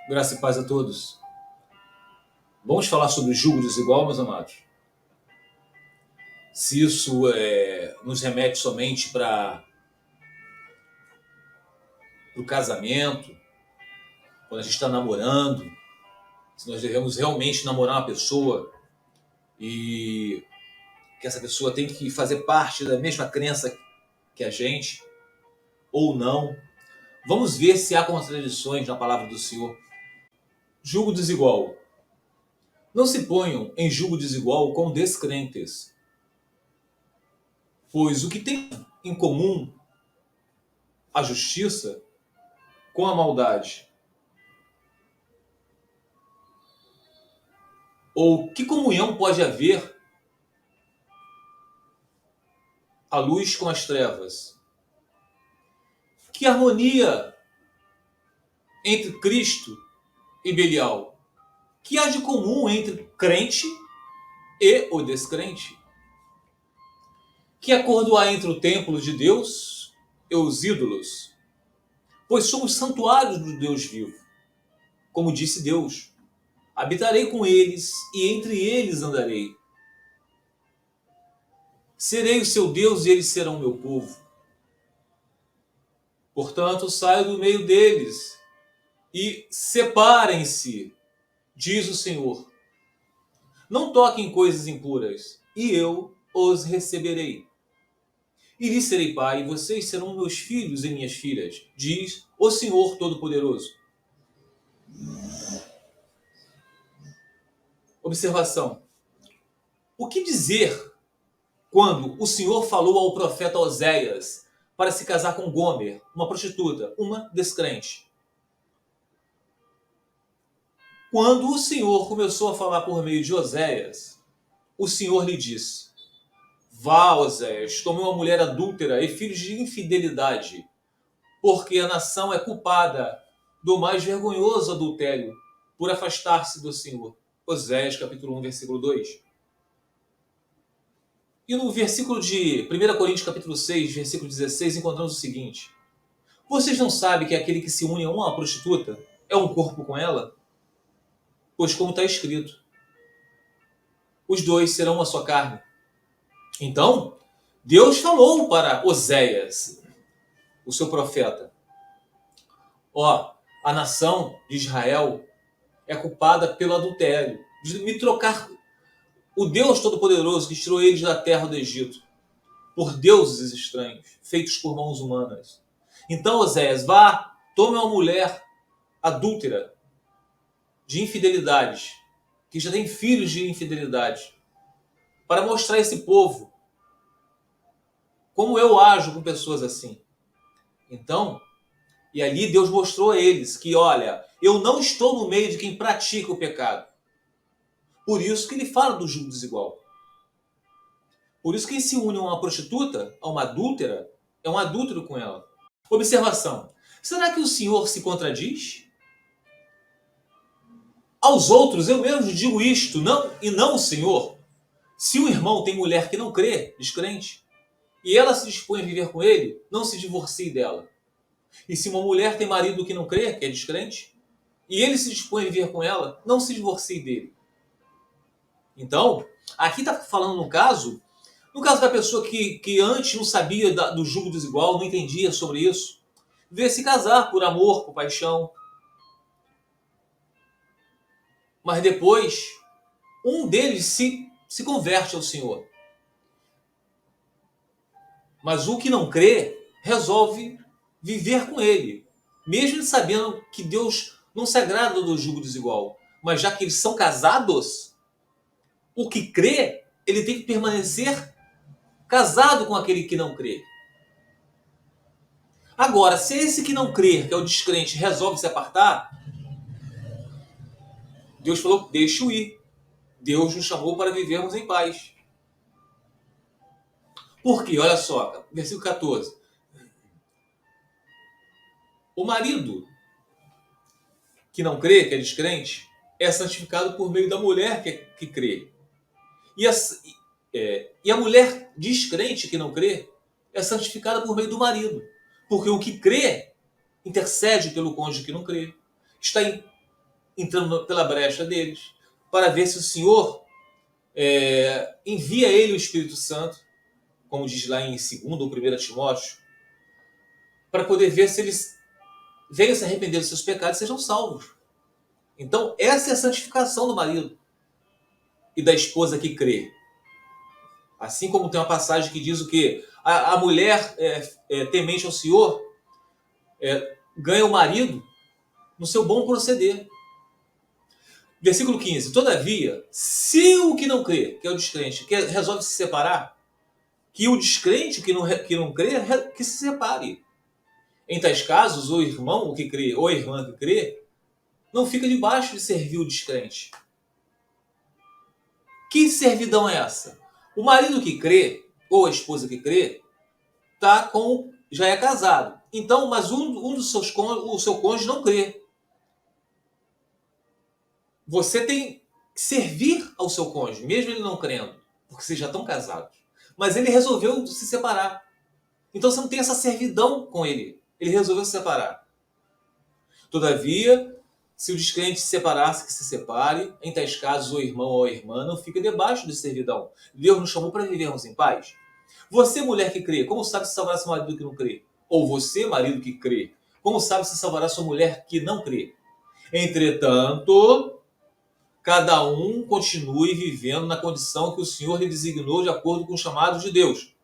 Graça e paz a todos. Vamos falar sobre o jugo desigual, meus amados? Se isso nos remete somente para o casamento, quando a gente está namorando, se nós devemos realmente namorar uma pessoa e que essa pessoa tem que fazer parte da mesma crença que a gente, ou não. Vamos ver se há contradições na palavra do Senhor. Jugo desigual. Não se ponham em jugo desigual com descrentes, pois o que tem em comum a justiça com a maldade? Ou que comunhão pode haver a luz com as trevas? Que harmonia entre Cristo e Belial? Que há de comum entre crente e o descrente? Que acordo há entre o templo de Deus e os ídolos? Pois somos santuários do Deus vivo. Como disse Deus, habitarei com eles e entre eles andarei. Serei o seu Deus e eles serão o meu povo. Portanto, saio do meio deles e separem-se, diz o Senhor. Não toquem coisas impuras, e eu os receberei. E lhes serei pai, e vocês serão meus filhos e minhas filhas, diz o Senhor Todo-Poderoso. Observação. O que dizer quando o Senhor falou ao profeta Oséias para se casar com Gomer, uma prostituta, uma descrente? Quando o Senhor começou a falar por meio de Oséias, o Senhor lhe disse: Vá, Oséias, tome uma mulher adúltera e filhos de infidelidade, porque a nação é culpada do mais vergonhoso adultério, por afastar-se do Senhor. Oséias, capítulo 1, versículo 2. E no versículo de 1 Coríntios, capítulo 6, versículo 16, encontramos o seguinte: Vocês não sabem que aquele que se une a uma prostituta é um corpo com ela? Pois como está escrito, os dois serão uma só carne. Então, Deus falou para Oséias, o seu profeta: a nação de Israel é culpada pelo adultério, de me trocar o Deus Todo-Poderoso que tirou eles da terra do Egito por deuses estranhos, feitos por mãos humanas. Então, Oséias, vá, tome uma mulher adúltera, de infidelidades, que já tem filhos de infidelidade, para mostrar a esse povo como eu ajo com pessoas assim. Então, e ali Deus mostrou a eles que, olha, eu não estou no meio de quem pratica o pecado. Por isso que ele fala do jugo desigual. Por isso que quem se une a uma prostituta, a uma adúltera, é um adúltero com ela. Observação. Será que o Senhor se contradiz? Aos outros eu mesmo digo isto, não e não o Senhor. Se um irmão tem mulher que não crê, descrente, e ela se dispõe a viver com ele, não se divorcie dela. E se uma mulher tem marido que não crê, que é descrente, e ele se dispõe a viver com ela, não se divorcie dele. Então, aqui está falando no caso da pessoa que antes não sabia do jugo desigual, não entendia sobre isso, veio se casar por amor, por paixão. Mas depois, um deles se converte ao Senhor. Mas o que não crê, resolve viver com ele, mesmo sabendo que Deus não se agrada do jugo desigual. Mas já que eles são casados, o que crê, ele tem que permanecer casado com aquele que não crê. Agora, se esse que não crê, que é o descrente, resolve se apartar, Deus falou, deixa-o ir. Deus nos chamou para vivermos em paz. Por quê? Olha só, versículo 14. O marido que não crê, que é descrente, é santificado por meio da mulher que crê. E a mulher descrente que não crê é santificada por meio do marido. Porque o que crê intercede pelo cônjuge que não crê. Está entrando pela brecha deles, para ver se o Senhor envia a ele o Espírito Santo, como diz lá em 2 ou 1 Timóteo, para poder ver se eles venham se arrepender dos seus pecados e sejam salvos. Então, essa é a santificação do marido e da esposa que crê. Assim como tem uma passagem que diz o quê? A mulher temente ao Senhor ganha o marido no seu bom proceder. Versículo 15. Todavia, se o que não crê, que é o descrente, resolve se separar, que o descrente que não crê, que se separe. Em tais casos, o irmão que crê ou a irmã que crê não fica debaixo de servir o descrente. Que servidão é essa? O marido que crê, ou a esposa que crê, já é casado. Então, mas o seu cônjuge não crê. Você tem que servir ao seu cônjuge, mesmo ele não crendo, porque vocês já estão casados. Mas ele resolveu se separar. Então você não tem essa servidão com ele. Ele resolveu se separar. Todavia, se o descrente se separasse, que se separe. Em tais casos, o irmão ou a irmã não fica debaixo de servidão. Deus nos chamou para vivermos em paz. Você, mulher que crê, como sabe se salvará seu marido que não crê? Ou você, marido que crê, como sabe se salvará sua mulher que não crê? Entretanto, cada um continue vivendo na condição que o Senhor lhe designou de acordo com o chamado de Deus.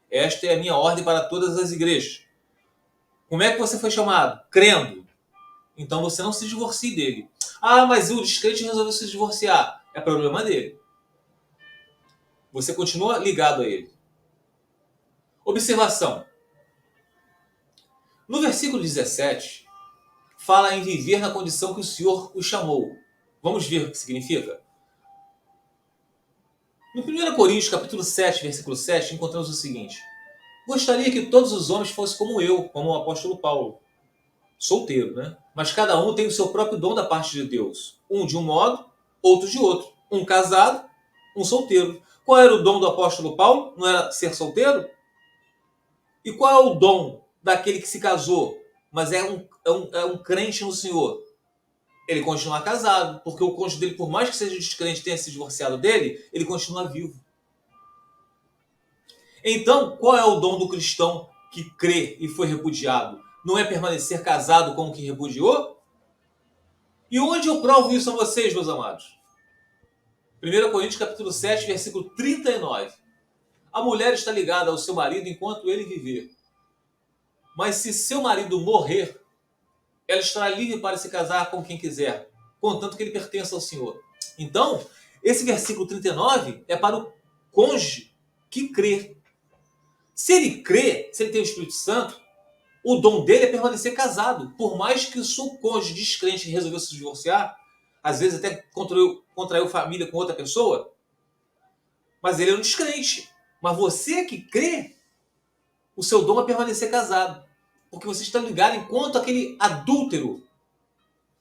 Esta é a minha ordem para todas as igrejas. Como é que você foi chamado? Crendo. Então você não se divorcie dele. Ah, mas o descrente resolveu se divorciar. É problema dele. Você continua ligado a ele. Observação. No versículo 17, fala em viver na condição que o Senhor o chamou. Vamos ver o que significa? No 1 Coríntios, capítulo 7, versículo 7, encontramos o seguinte. Gostaria que todos os homens fossem como eu, como o apóstolo Paulo. Solteiro, né? Mas cada um tem o seu próprio dom da parte de Deus. Um de um modo, outro de outro. Um casado, um solteiro. Qual era o dom do apóstolo Paulo? Não era ser solteiro? E qual é o dom daquele que se casou, mas é um crente no Senhor? Ele continua casado, porque o cônjuge dele, por mais que seja descrente e tenha se divorciado dele, ele continua vivo. Então, qual é o dom do cristão que crê e foi repudiado? Não é permanecer casado com o que repudiou? E onde eu provo isso a vocês, meus amados? 1 Coríntios capítulo 7, versículo 39. A mulher está ligada ao seu marido enquanto ele viver. Mas se seu marido morrer, ela estará livre para se casar com quem quiser, contanto que ele pertença ao Senhor. Então, esse versículo 39 é para o cônjuge que crê. Se ele crê, se ele tem o Espírito Santo, o dom dele é permanecer casado. Por mais que o seu cônjuge descrente resolveu se divorciar, às vezes até contraiu família com outra pessoa, mas ele é um descrente. Mas você que crê, o seu dom é permanecer casado. Porque você está ligado enquanto aquele adúltero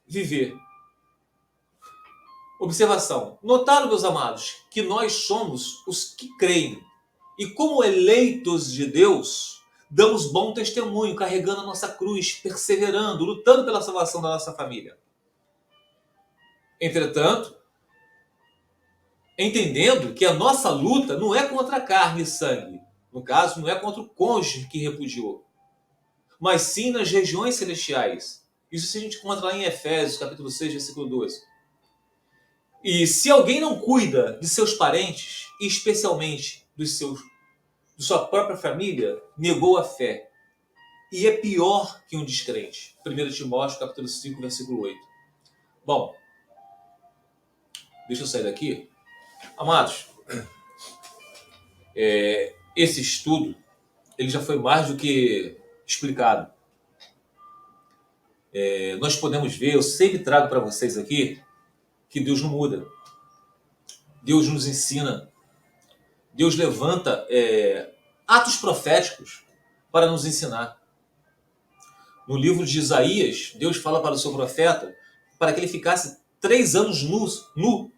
viver. Observação. Notaram, meus amados, que nós somos os que creem. E como eleitos de Deus, damos bom testemunho, carregando a nossa cruz, perseverando, lutando pela salvação da nossa família. Entretanto, entendendo que a nossa luta não é contra a carne e sangue. No caso, não é contra o cônjuge que repudiou, mas sim nas regiões celestiais. Isso a gente encontra lá em Efésios, capítulo 6, versículo 12. E se alguém não cuida de seus parentes, e especialmente de sua própria família, negou a fé. E é pior que um descrente. 1 Timóteo, capítulo 5, versículo 8. Bom, deixa eu sair daqui. Amados, esse estudo ele já foi mais do que explicado. Nós podemos ver, eu sempre trago para vocês aqui, que Deus não muda. Deus nos ensina. Deus levanta atos proféticos para nos ensinar. No livro de Isaías, Deus fala para o seu profeta para que ele ficasse 3 anos nu.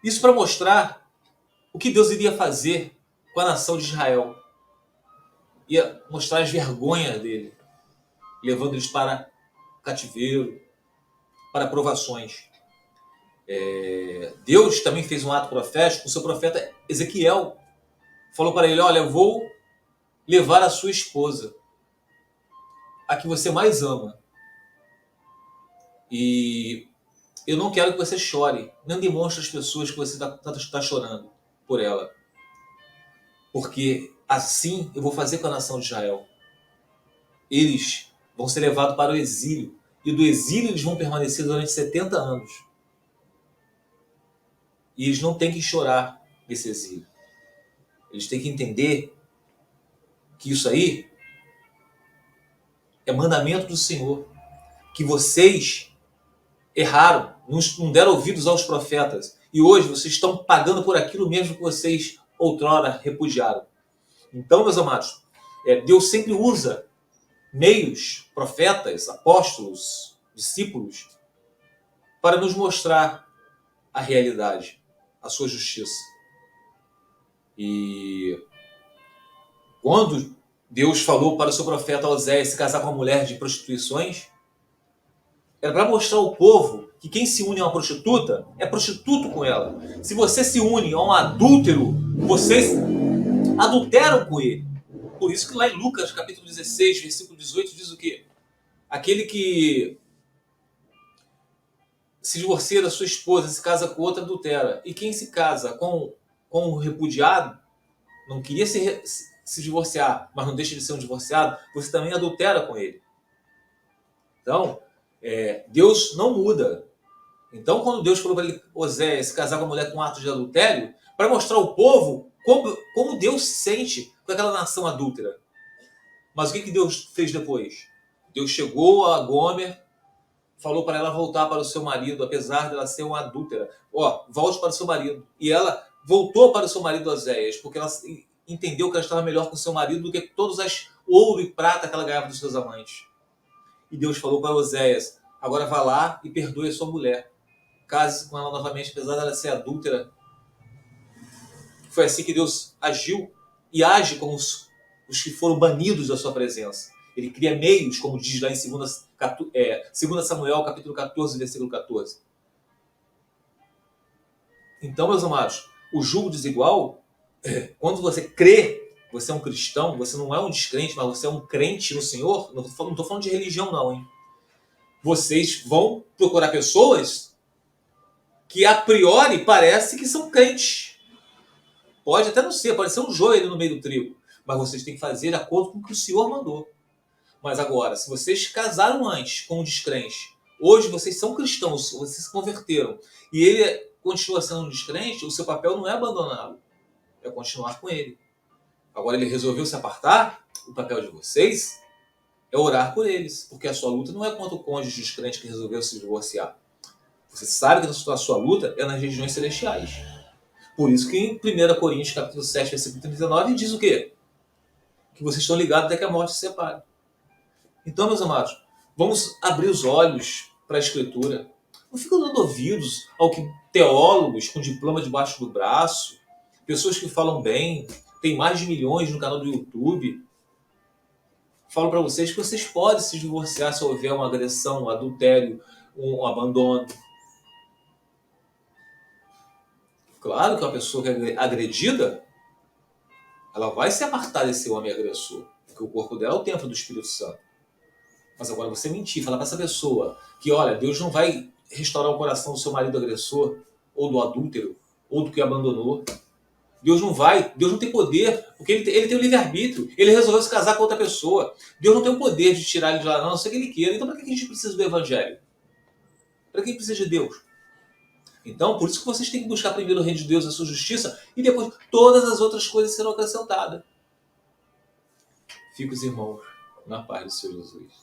Isso para mostrar o que Deus iria fazer com a nação de Israel. Ia mostrar as vergonhas dele, levando eles para cativeiro. para provações. Deus também fez um ato profético com o seu profeta Ezequiel. Falou para ele, olha, eu vou levar a sua esposa, a que você mais ama. E eu não quero que você chore. Não demonstre às pessoas que você está chorando por ela. Porque assim eu vou fazer com a nação de Israel. Eles vão ser levados para o exílio. E do exílio eles vão permanecer durante 70 anos. E eles não têm que chorar nesse exílio. Eles têm que entender que isso aí é mandamento do Senhor. Que vocês erraram, não deram ouvidos aos profetas. E hoje vocês estão pagando por aquilo mesmo que vocês outrora repudiaram. Então, meus amados, Deus sempre usa meios, profetas, apóstolos, discípulos, para nos mostrar a realidade, a sua justiça. E quando Deus falou para o seu profeta Oséias se casar com uma mulher de prostituições, era para mostrar ao povo que quem se une a uma prostituta é prostituto com ela. Se você se une a um adúltero, vocês adulteram com ele. Por isso que lá em Lucas, capítulo 16, versículo 18, diz o quê? Aquele que se divorcia da sua esposa, se casa com outra, adultera. E quem se casa com o repudiado, não queria se divorciar, mas não deixa de ser um divorciado, você também adultera com ele. Então, Deus não muda. Então, quando Deus falou para ele, Oséias, se casar com a mulher com ato de adultério, para mostrar ao povo como Deus se sente com aquela nação adúltera. Mas o que Deus fez depois? Deus chegou a Gomer, falou para ela voltar para o seu marido, apesar dela ser uma adúltera. Volte para o seu marido. E ela voltou para o seu marido Oséias, porque ela entendeu que ela estava melhor com o seu marido do que todos os ouro e prata que ela ganhava dos seus amantes. E Deus falou para Oséias, agora vá lá e perdoe a sua mulher. Case-se com ela novamente, apesar dela ser adúltera. Foi assim que Deus agiu e age com os que foram banidos da sua presença. Ele cria meios, como diz lá em 2 Samuel, capítulo 14, versículo 14. Então, meus amados, o jugo desigual, quando você crê, você é um cristão, você não é um descrente, mas você é um crente no Senhor, não estou falando de religião não, hein? Vocês vão procurar pessoas que a priori parece que são crentes. Pode até não ser, pode ser um joelho no meio do trigo, mas vocês têm que fazer de acordo com o que o Senhor mandou. Mas agora, se vocês casaram antes com um descrente, hoje vocês são cristãos, vocês se converteram, e ele continua sendo um descrente, o seu papel não é abandoná-lo, é continuar com ele. Agora ele resolveu se apartar, o papel de vocês é orar por eles, porque a sua luta não é contra o cônjuge descrente que resolveu se divorciar. Você sabe que a sua luta é nas regiões celestiais. Por isso que em 1 Coríntios, capítulo 7, versículo 39, diz o quê? Que vocês estão ligados até que a morte se separe. Então, meus amados, vamos abrir os olhos para a Escritura. Não ficam dando ouvidos ao que teólogos com diploma debaixo do braço, pessoas que falam bem, tem mais de milhões no canal do YouTube. Falo para vocês que vocês podem se divorciar se houver uma agressão, um adultério, um abandono. Claro que uma pessoa que é agredida, ela vai se apartar desse homem agressor, porque o corpo dela é o templo do Espírito Santo. Mas agora você mentir, falar para essa pessoa que, olha, Deus não vai restaurar o coração do seu marido agressor, ou do adúltero, ou do que abandonou. Deus não tem poder, porque ele tem o livre-arbítrio. Ele resolveu se casar com outra pessoa. Deus não tem o poder de tirar ele de lá, não, a não ser que ele queira. Então para que a gente precisa do Evangelho? Para que precisa de Deus? Então, por isso que vocês têm que buscar primeiro o reino de Deus, a sua justiça, e depois todas as outras coisas serão acrescentadas. Fica os irmãos na paz do Senhor Jesus.